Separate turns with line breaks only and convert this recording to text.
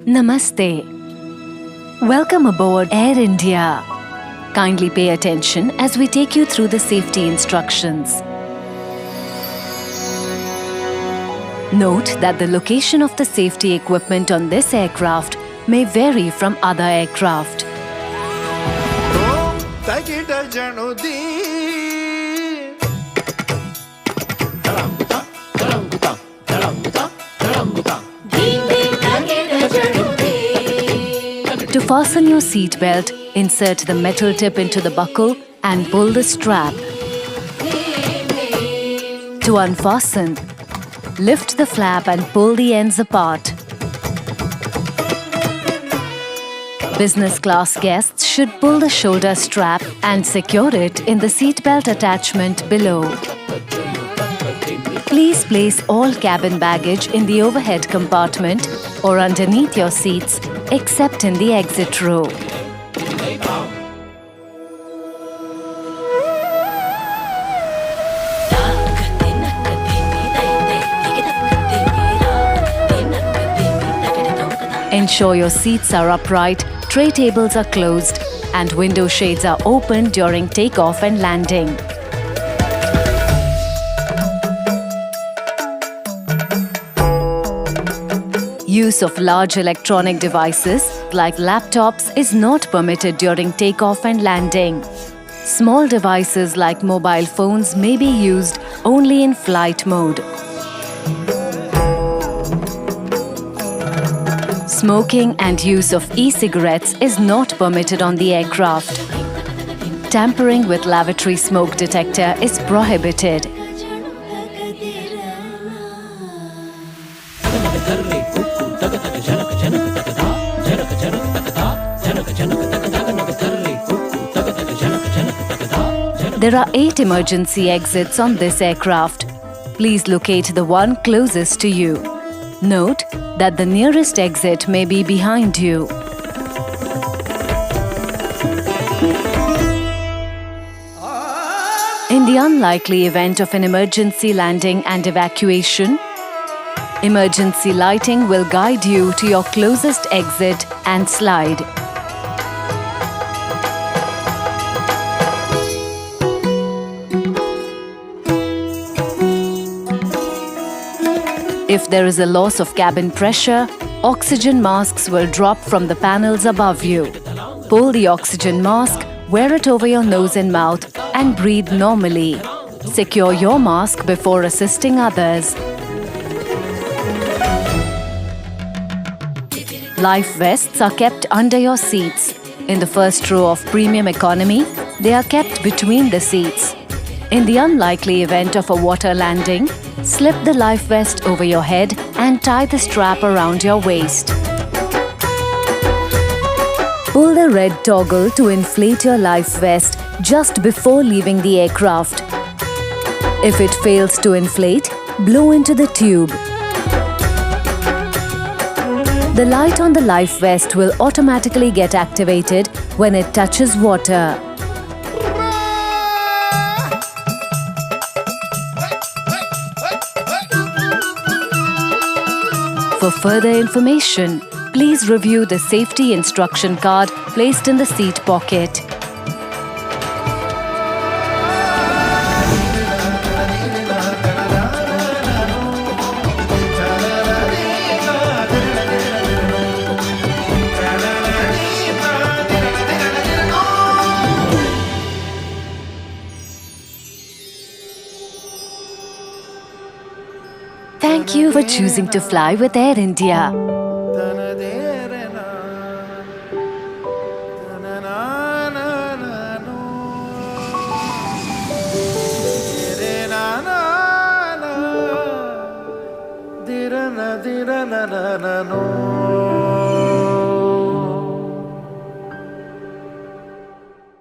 Namaste. Welcome aboard Air India. Kindly pay attention as we take you through the safety instructions. Note that the location of the safety equipment on this aircraft may vary from other aircraft. To fasten your seat belt, insert the metal tip into the buckle and pull the strap. To unfasten, lift the flap and pull the ends apart. Business class guests should pull the shoulder strap and secure it in the seat belt attachment below. Please place all cabin baggage in the overhead compartment or underneath your seats, except in the exit row. Ensure your seats are upright, tray tables are closed, and window shades are open during takeoff and landing. Use of large electronic devices like laptops is not permitted during takeoff and landing. Small devices like mobile phones may be used only in flight mode. Smoking and use of e-cigarettes is not permitted on the aircraft. Tampering with lavatory smoke detector is prohibited. There are 8 emergency exits on this aircraft. Please locate the one closest to you. Note that the nearest exit may be behind you. In the unlikely event of an emergency landing and evacuation, emergency lighting will guide you to your closest exit and slide. If there is a loss of cabin pressure, oxygen masks will drop from the panels above you. Pull the oxygen mask, wear it over your nose and mouth, and breathe normally. Secure your mask before assisting others. Life vests are kept under your seats. In the first row of premium economy, they are kept between the seats. In the unlikely event of a water landing, slip the life vest over your head and tie the strap around your waist. Pull the red toggle to inflate your life vest just before leaving the aircraft. If it fails to inflate, blow into the tube. The light on the life vest will automatically get activated when it touches water. For further information, please review the safety instruction card placed in the seat pocket. Thank you for choosing to fly with Air India.
Na na na na no.